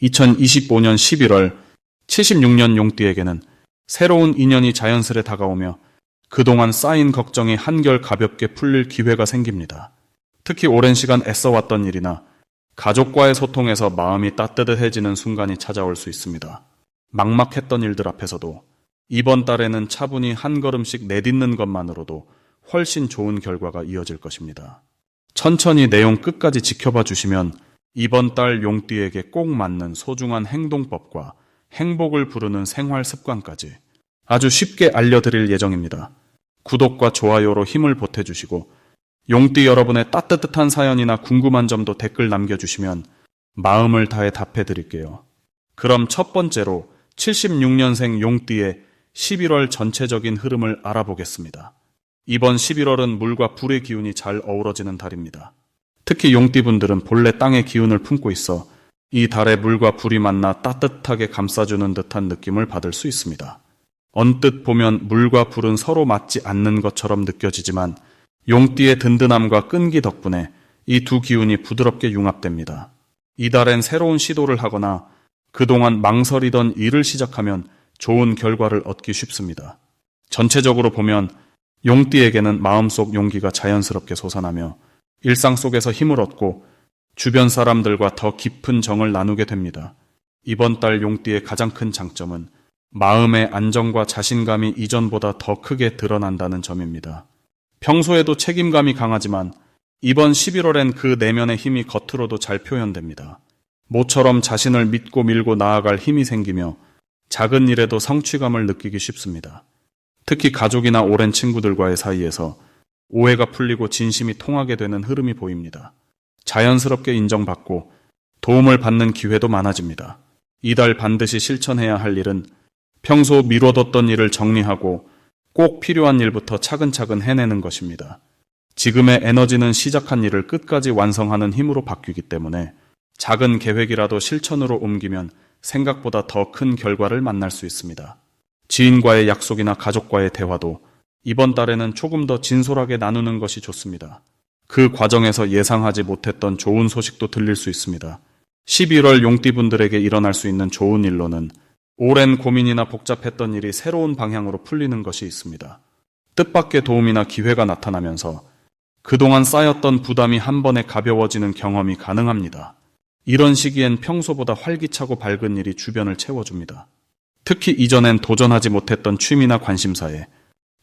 2025년 11월 76년 용띠에게는 새로운 인연이 자연스레 다가오며 그동안 쌓인 걱정이 한결 가볍게 풀릴 기회가 생깁니다. 특히 오랜 시간 애써왔던 일이나 가족과의 소통에서 마음이 따뜻해지는 순간이 찾아올 수 있습니다. 막막했던 일들 앞에서도 이번 달에는 차분히 한 걸음씩 내딛는 것만으로도 훨씬 좋은 결과가 이어질 것입니다. 천천히 내용 끝까지 지켜봐 주시면 이번 달 용띠에게 꼭 맞는 소중한 행동법과 행복을 부르는 생활 습관까지 아주 쉽게 알려드릴 예정입니다. 구독과 좋아요로 힘을 보태주시고 용띠 여러분의 따뜻한 사연이나 궁금한 점도 댓글 남겨주시면 마음을 다해 답해드릴게요. 그럼 첫 번째로 76년생 용띠의 11월 전체적인 흐름을 알아보겠습니다. 이번 11월은 물과 불의 기운이 잘 어우러지는 달입니다. 특히 용띠분들은 본래 땅의 기운을 품고 있어 이 달에 물과 불이 만나 따뜻하게 감싸주는 듯한 느낌을 받을 수 있습니다. 언뜻 보면 물과 불은 서로 맞지 않는 것처럼 느껴지지만 용띠의 든든함과 끈기 덕분에 이 두 기운이 부드럽게 융합됩니다. 이달엔 새로운 시도를 하거나 그동안 망설이던 일을 시작하면 좋은 결과를 얻기 쉽습니다. 전체적으로 보면 용띠에게는 마음속 용기가 자연스럽게 솟아나며 일상 속에서 힘을 얻고 주변 사람들과 더 깊은 정을 나누게 됩니다. 이번 달 용띠의 가장 큰 장점은 마음의 안정과 자신감이 이전보다 더 크게 드러난다는 점입니다. 평소에도 책임감이 강하지만 이번 11월엔 그 내면의 힘이 겉으로도 잘 표현됩니다. 모처럼 자신을 믿고 밀고 나아갈 힘이 생기며 작은 일에도 성취감을 느끼기 쉽습니다. 특히 가족이나 오랜 친구들과의 사이에서 오해가 풀리고 진심이 통하게 되는 흐름이 보입니다. 자연스럽게 인정받고 도움을 받는 기회도 많아집니다. 이달 반드시 실천해야 할 일은 평소 미뤄뒀던 일을 정리하고 꼭 필요한 일부터 차근차근 해내는 것입니다. 지금의 에너지는 시작한 일을 끝까지 완성하는 힘으로 바뀌기 때문에 작은 계획이라도 실천으로 옮기면 생각보다 더 큰 결과를 만날 수 있습니다. 지인과의 약속이나 가족과의 대화도 이번 달에는 조금 더 진솔하게 나누는 것이 좋습니다. 그 과정에서 예상하지 못했던 좋은 소식도 들릴 수 있습니다. 11월 용띠분들에게 일어날 수 있는 좋은 일로는 오랜 고민이나 복잡했던 일이 새로운 방향으로 풀리는 것이 있습니다. 뜻밖의 도움이나 기회가 나타나면서 그동안 쌓였던 부담이 한 번에 가벼워지는 경험이 가능합니다. 이런 시기엔 평소보다 활기차고 밝은 일이 주변을 채워줍니다. 특히 이전엔 도전하지 못했던 취미나 관심사에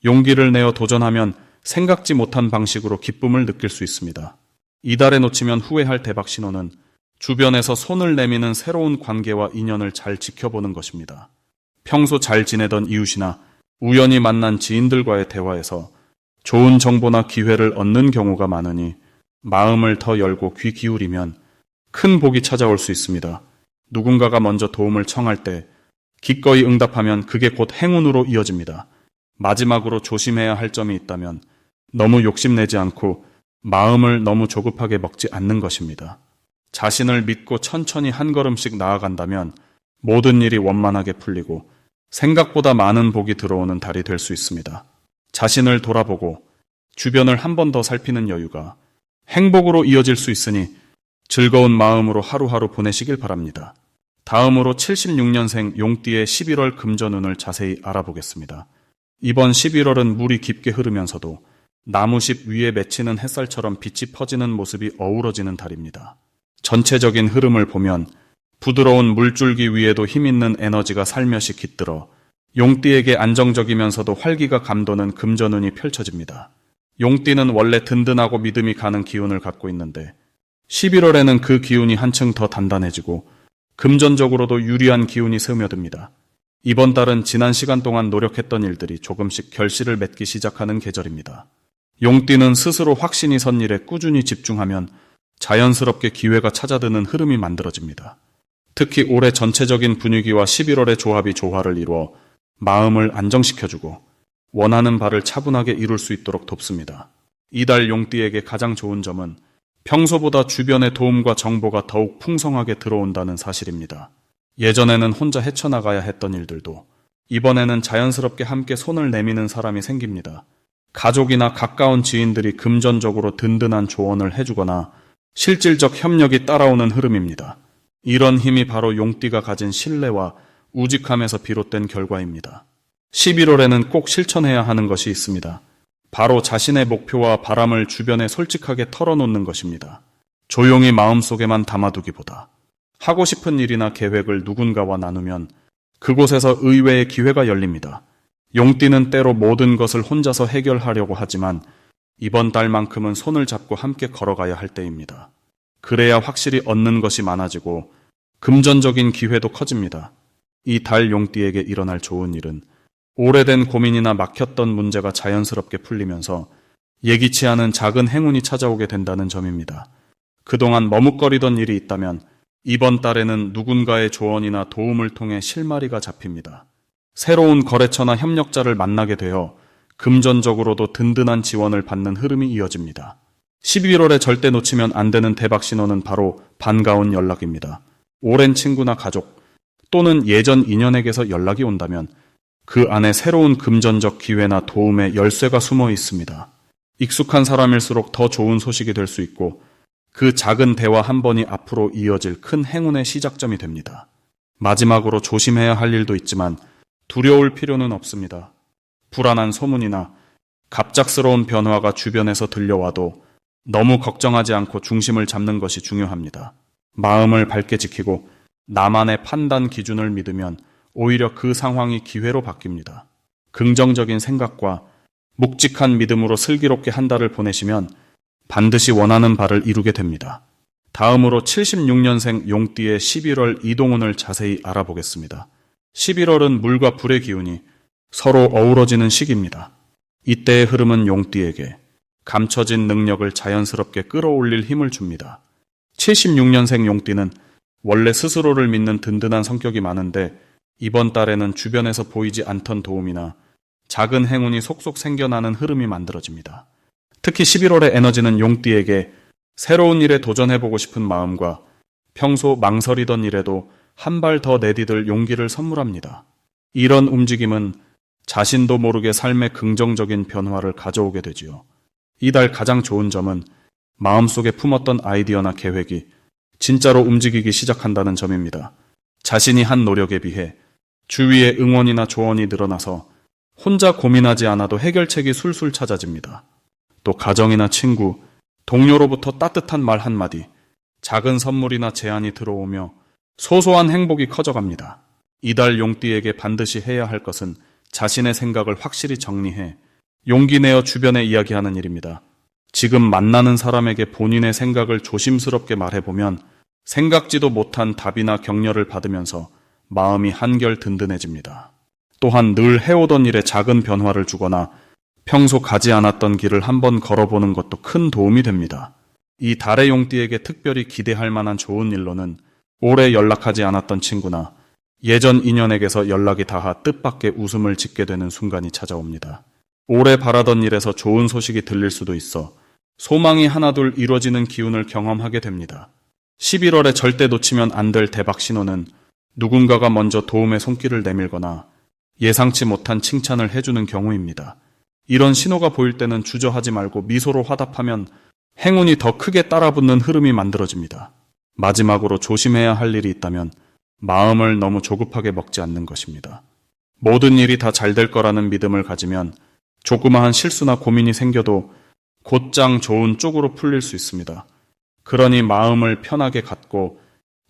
용기를 내어 도전하면 생각지 못한 방식으로 기쁨을 느낄 수 있습니다. 이달에 놓치면 후회할 대박 신호는 주변에서 손을 내미는 새로운 관계와 인연을 잘 지켜보는 것입니다. 평소 잘 지내던 이웃이나 우연히 만난 지인들과의 대화에서 좋은 정보나 기회를 얻는 경우가 많으니 마음을 더 열고 귀 기울이면 큰 복이 찾아올 수 있습니다. 누군가가 먼저 도움을 청할 때 기꺼이 응답하면 그게 곧 행운으로 이어집니다. 마지막으로 조심해야 할 점이 있다면 너무 욕심내지 않고 마음을 너무 조급하게 먹지 않는 것입니다. 자신을 믿고 천천히 한 걸음씩 나아간다면 모든 일이 원만하게 풀리고 생각보다 많은 복이 들어오는 달이 될 수 있습니다. 자신을 돌아보고 주변을 한 번 더 살피는 여유가 행복으로 이어질 수 있으니 즐거운 마음으로 하루하루 보내시길 바랍니다. 다음으로 76년생 용띠의 11월 금전운을 자세히 알아보겠습니다. 이번 11월은 물이 깊게 흐르면서도 나무십 위에 맺히는 햇살처럼 빛이 퍼지는 모습이 어우러지는 달입니다. 전체적인 흐름을 보면 부드러운 물줄기 위에도 힘있는 에너지가 살며시 깃들어 용띠에게 안정적이면서도 활기가 감도는 금전운이 펼쳐집니다. 용띠는 원래 든든하고 믿음이 가는 기운을 갖고 있는데 11월에는 그 기운이 한층 더 단단해지고 금전적으로도 유리한 기운이 스며듭니다. 이번 달은 지난 시간 동안 노력했던 일들이 조금씩 결실을 맺기 시작하는 계절입니다. 용띠는 스스로 확신이 선 일에 꾸준히 집중하면 자연스럽게 기회가 찾아드는 흐름이 만들어집니다. 특히 올해 전체적인 분위기와 11월의 조합이 조화를 이루어 마음을 안정시켜주고 원하는 바를 차분하게 이룰 수 있도록 돕습니다. 이달 용띠에게 가장 좋은 점은 평소보다 주변의 도움과 정보가 더욱 풍성하게 들어온다는 사실입니다. 예전에는 혼자 헤쳐나가야 했던 일들도 이번에는 자연스럽게 함께 손을 내미는 사람이 생깁니다. 가족이나 가까운 지인들이 금전적으로 든든한 조언을 해주거나 실질적 협력이 따라오는 흐름입니다. 이런 힘이 바로 용띠가 가진 신뢰와 우직함에서 비롯된 결과입니다. 11월에는 꼭 실천해야 하는 것이 있습니다. 바로 자신의 목표와 바람을 주변에 솔직하게 털어놓는 것입니다. 조용히 마음속에만 담아두기보다 하고 싶은 일이나 계획을 누군가와 나누면 그곳에서 의외의 기회가 열립니다. 용띠는 때로 모든 것을 혼자서 해결하려고 하지만 이번 달만큼은 손을 잡고 함께 걸어가야 할 때입니다. 그래야 확실히 얻는 것이 많아지고 금전적인 기회도 커집니다. 이 달 용띠에게 일어날 좋은 일은 오래된 고민이나 막혔던 문제가 자연스럽게 풀리면서 예기치 않은 작은 행운이 찾아오게 된다는 점입니다. 그동안 머뭇거리던 일이 있다면 이번 달에는 누군가의 조언이나 도움을 통해 실마리가 잡힙니다. 새로운 거래처나 협력자를 만나게 되어 금전적으로도 든든한 지원을 받는 흐름이 이어집니다. 11월에 절대 놓치면 안 되는 대박 신호는 바로 반가운 연락입니다. 오랜 친구나 가족 또는 예전 인연에게서 연락이 온다면 그 안에 새로운 금전적 기회나 도움의 열쇠가 숨어 있습니다. 익숙한 사람일수록 더 좋은 소식이 될 수 있고 그 작은 대화 한 번이 앞으로 이어질 큰 행운의 시작점이 됩니다. 마지막으로 조심해야 할 일도 있지만 두려울 필요는 없습니다. 불안한 소문이나 갑작스러운 변화가 주변에서 들려와도 너무 걱정하지 않고 중심을 잡는 것이 중요합니다. 마음을 밝게 지키고 나만의 판단 기준을 믿으면 오히려 그 상황이 기회로 바뀝니다. 긍정적인 생각과 묵직한 믿음으로 슬기롭게 한 달을 보내시면 반드시 원하는 바를 이루게 됩니다. 다음으로 76년생 용띠의 11월 이동운을 자세히 알아보겠습니다. 11월은 물과 불의 기운이 서로 어우러지는 시기입니다. 이때의 흐름은 용띠에게 감춰진 능력을 자연스럽게 끌어올릴 힘을 줍니다. 76년생 용띠는 원래 스스로를 믿는 든든한 성격이 많은데 이번 달에는 주변에서 보이지 않던 도움이나 작은 행운이 속속 생겨나는 흐름이 만들어집니다. 특히 11월의 에너지는 용띠에게 새로운 일에 도전해보고 싶은 마음과 평소 망설이던 일에도 한 발 더 내디딜 용기를 선물합니다. 이런 움직임은 자신도 모르게 삶의 긍정적인 변화를 가져오게 되지요. 이달 가장 좋은 점은 마음속에 품었던 아이디어나 계획이 진짜로 움직이기 시작한다는 점입니다. 자신이 한 노력에 비해 주위의 응원이나 조언이 늘어나서 혼자 고민하지 않아도 해결책이 술술 찾아집니다. 또 가정이나 친구, 동료로부터 따뜻한 말 한마디, 작은 선물이나 제안이 들어오며 소소한 행복이 커져갑니다. 이달 용띠에게 반드시 해야 할 것은 자신의 생각을 확실히 정리해 용기 내어 주변에 이야기하는 일입니다. 지금 만나는 사람에게 본인의 생각을 조심스럽게 말해보면 생각지도 못한 답이나 격려를 받으면서 마음이 한결 든든해집니다. 또한 늘 해오던 일에 작은 변화를 주거나 평소 가지 않았던 길을 한번 걸어보는 것도 큰 도움이 됩니다. 이 달의 용띠에게 특별히 기대할 만한 좋은 일로는 오래 연락하지 않았던 친구나 예전 인연에게서 연락이 닿아 뜻밖의 웃음을 짓게 되는 순간이 찾아옵니다. 오래 바라던 일에서 좋은 소식이 들릴 수도 있어 소망이 하나둘 이루어지는 기운을 경험하게 됩니다. 11월에 절대 놓치면 안 될 대박 신호는 누군가가 먼저 도움의 손길을 내밀거나 예상치 못한 칭찬을 해주는 경우입니다. 이런 신호가 보일 때는 주저하지 말고 미소로 화답하면 행운이 더 크게 따라붙는 흐름이 만들어집니다. 마지막으로 조심해야 할 일이 있다면 마음을 너무 조급하게 먹지 않는 것입니다. 모든 일이 다 잘 될 거라는 믿음을 가지면 조그마한 실수나 고민이 생겨도 곧장 좋은 쪽으로 풀릴 수 있습니다. 그러니 마음을 편하게 갖고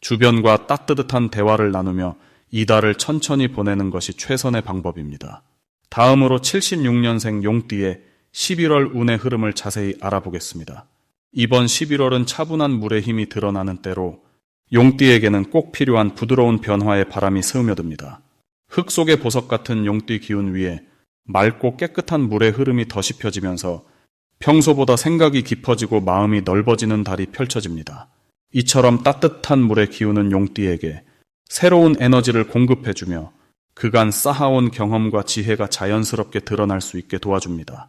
주변과 따뜻한 대화를 나누며 이달을 천천히 보내는 것이 최선의 방법입니다. 다음으로 76년생 용띠의 11월 운의 흐름을 자세히 알아보겠습니다. 이번 11월은 차분한 물의 힘이 드러나는 때로 용띠에게는 꼭 필요한 부드러운 변화의 바람이 스며듭니다. 흙 속의 보석 같은 용띠 기운 위에 맑고 깨끗한 물의 흐름이 더 씹혀지면서 평소보다 생각이 깊어지고 마음이 넓어지는 달이 펼쳐집니다. 이처럼 따뜻한 물의 기운은 용띠에게 새로운 에너지를 공급해주며 그간 쌓아온 경험과 지혜가 자연스럽게 드러날 수 있게 도와줍니다.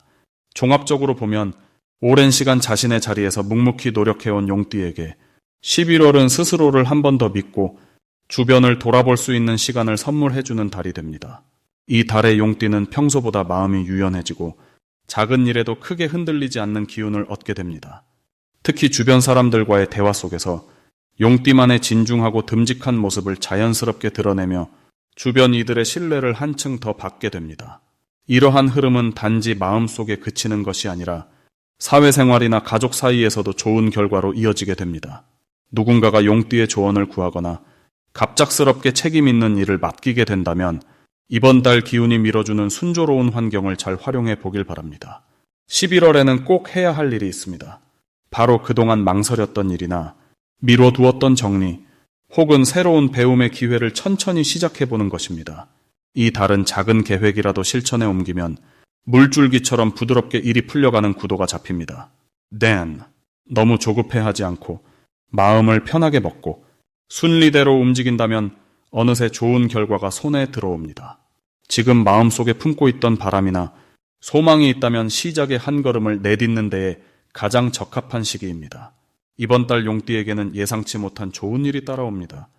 종합적으로 보면 오랜 시간 자신의 자리에서 묵묵히 노력해온 용띠에게 11월은 스스로를 한 번 더 믿고 주변을 돌아볼 수 있는 시간을 선물해주는 달이 됩니다. 이 달의 용띠는 평소보다 마음이 유연해지고 작은 일에도 크게 흔들리지 않는 기운을 얻게 됩니다. 특히 주변 사람들과의 대화 속에서 용띠만의 진중하고 듬직한 모습을 자연스럽게 드러내며 주변 이들의 신뢰를 한층 더 받게 됩니다. 이러한 흐름은 단지 마음속에 그치는 것이 아니라 사회생활이나 가족 사이에서도 좋은 결과로 이어지게 됩니다. 누군가가 용띠의 조언을 구하거나 갑작스럽게 책임 있는 일을 맡기게 된다면 이번 달 기운이 밀어주는 순조로운 환경을 잘 활용해 보길 바랍니다. 11월에는 꼭 해야 할 일이 있습니다. 바로 그동안 망설였던 일이나 미뤄두었던 정리, 혹은 새로운 배움의 기회를 천천히 시작해보는 것입니다. 이 달은 작은 계획이라도 실천에 옮기면 물줄기처럼 부드럽게 일이 풀려가는 구도가 잡힙니다. Dan, 너무 조급해하지 않고 마음을 편하게 먹고 순리대로 움직인다면 어느새 좋은 결과가 손에 들어옵니다. 지금 마음속에 품고 있던 바람이나 소망이 있다면 시작의 한 걸음을 내딛는 데에 가장 적합한 시기입니다. 이번 달 용띠에게는 예상치 못한 좋은 일이 따라옵니다.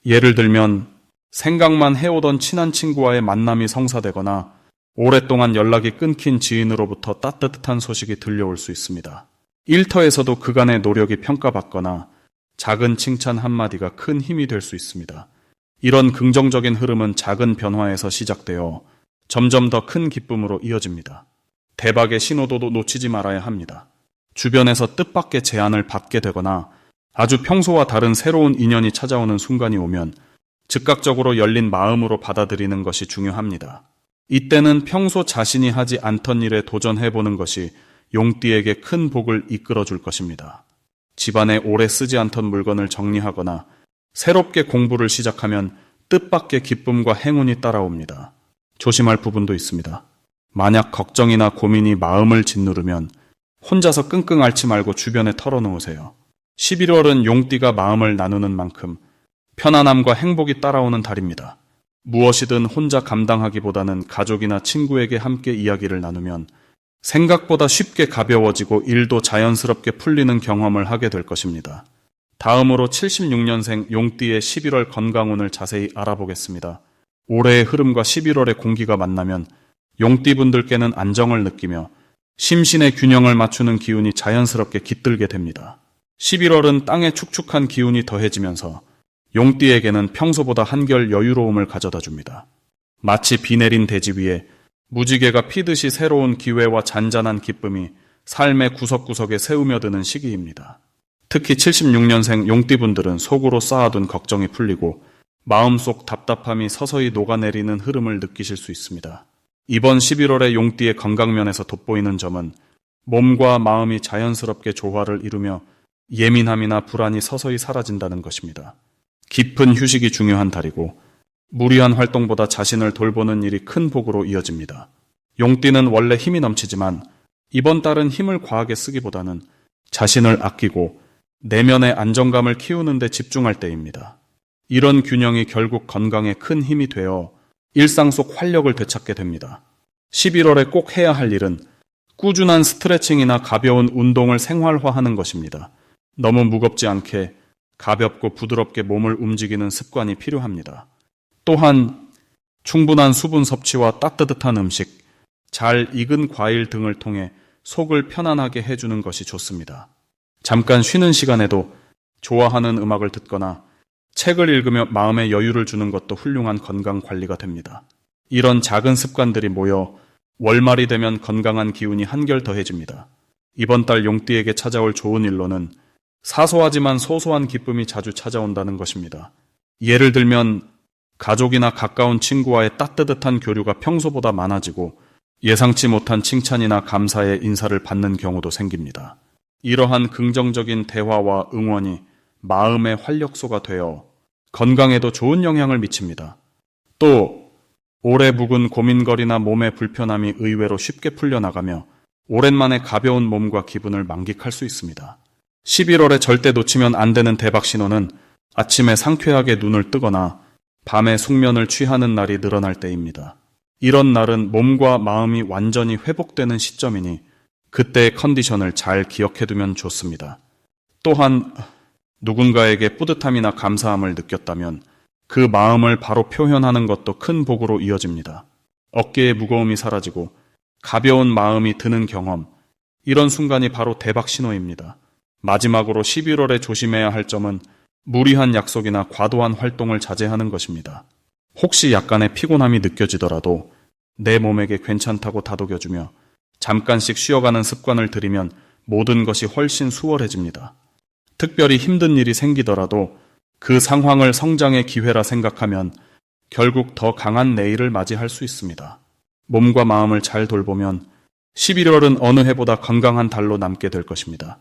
예를 들면 생각만 해오던 친한 친구와의 만남이 성사되거나 오랫동안 연락이 끊긴 지인으로부터 따뜻한 소식이 들려올 수 있습니다. 일터에서도 그간의 노력이 평가받거나 작은 칭찬 한마디가 큰 힘이 될 수 있습니다. 이런 긍정적인 흐름은 작은 변화에서 시작되어 점점 더 큰 기쁨으로 이어집니다. 대박의 신호도 놓치지 말아야 합니다. 주변에서 뜻밖의 제안을 받게 되거나 아주 평소와 다른 새로운 인연이 찾아오는 순간이 오면 즉각적으로 열린 마음으로 받아들이는 것이 중요합니다. 이때는 평소 자신이 하지 않던 일에 도전해보는 것이 용띠에게 큰 복을 이끌어줄 것입니다. 집안에 오래 쓰지 않던 물건을 정리하거나 새롭게 공부를 시작하면 뜻밖의 기쁨과 행운이 따라옵니다. 조심할 부분도 있습니다. 만약 걱정이나 고민이 마음을 짓누르면 혼자서 끙끙 앓지 말고 주변에 털어놓으세요. 11월은 용띠가 마음을 나누는 만큼 편안함과 행복이 따라오는 달입니다. 무엇이든 혼자 감당하기보다는 가족이나 친구에게 함께 이야기를 나누면 생각보다 쉽게 가벼워지고 일도 자연스럽게 풀리는 경험을 하게 될 것입니다. 다음으로 76년생 용띠의 11월 건강운을 자세히 알아보겠습니다. 올해의 흐름과 11월의 공기가 만나면 용띠분들께는 안정을 느끼며 심신의 균형을 맞추는 기운이 자연스럽게 깃들게 됩니다. 11월은 땅의 축축한 기운이 더해지면서 용띠에게는 평소보다 한결 여유로움을 가져다 줍니다. 마치 비 내린 대지 위에 무지개가 피듯이 새로운 기회와 잔잔한 기쁨이 삶의 구석구석에 새우며드는 시기입니다. 특히 76년생 용띠분들은 속으로 쌓아둔 걱정이 풀리고 마음속 답답함이 서서히 녹아내리는 흐름을 느끼실 수 있습니다. 이번 11월의 용띠의 건강면에서 돋보이는 점은 몸과 마음이 자연스럽게 조화를 이루며 예민함이나 불안이 서서히 사라진다는 것입니다. 깊은 휴식이 중요한 달이고 무리한 활동보다 자신을 돌보는 일이 큰 복으로 이어집니다. 용띠는 원래 힘이 넘치지만 이번 달은 힘을 과하게 쓰기보다는 자신을 아끼고 내면의 안정감을 키우는 데 집중할 때입니다. 이런 균형이 결국 건강에 큰 힘이 되어 일상 속 활력을 되찾게 됩니다. 11월에 꼭 해야 할 일은 꾸준한 스트레칭이나 가벼운 운동을 생활화하는 것입니다. 너무 무겁지 않게 가볍고 부드럽게 몸을 움직이는 습관이 필요합니다. 또한 충분한 수분 섭취와 따뜻한 음식, 잘 익은 과일 등을 통해 속을 편안하게 해주는 것이 좋습니다. 잠깐 쉬는 시간에도 좋아하는 음악을 듣거나 책을 읽으며 마음의 여유를 주는 것도 훌륭한 건강 관리가 됩니다. 이런 작은 습관들이 모여 월말이 되면 건강한 기운이 한결 더해집니다. 이번 달 용띠에게 찾아올 좋은 일로는 사소하지만 소소한 기쁨이 자주 찾아온다는 것입니다. 예를 들면 가족이나 가까운 친구와의 따뜻한 교류가 평소보다 많아지고 예상치 못한 칭찬이나 감사의 인사를 받는 경우도 생깁니다. 이러한 긍정적인 대화와 응원이 마음의 활력소가 되어 건강에도 좋은 영향을 미칩니다. 또 오래 묵은 고민거리나 몸의 불편함이 의외로 쉽게 풀려나가며 오랜만에 가벼운 몸과 기분을 만끽할 수 있습니다. 11월에 절대 놓치면 안 되는 대박 신호는 아침에 상쾌하게 눈을 뜨거나 밤에 숙면을 취하는 날이 늘어날 때입니다. 이런 날은 몸과 마음이 완전히 회복되는 시점이니 그때의 컨디션을 잘 기억해두면 좋습니다. 또한 누군가에게 뿌듯함이나 감사함을 느꼈다면 그 마음을 바로 표현하는 것도 큰 복으로 이어집니다. 어깨의 무거움이 사라지고 가벼운 마음이 드는 경험, 이런 순간이 바로 대박 신호입니다. 마지막으로 11월에 조심해야 할 점은 무리한 약속이나 과도한 활동을 자제하는 것입니다. 혹시 약간의 피곤함이 느껴지더라도 내 몸에게 괜찮다고 다독여주며 잠깐씩 쉬어가는 습관을 들이면 모든 것이 훨씬 수월해집니다. 특별히 힘든 일이 생기더라도 그 상황을 성장의 기회라 생각하면 결국 더 강한 내일을 맞이할 수 있습니다. 몸과 마음을 잘 돌보면 11월은 어느 해보다 건강한 달로 남게 될 것입니다.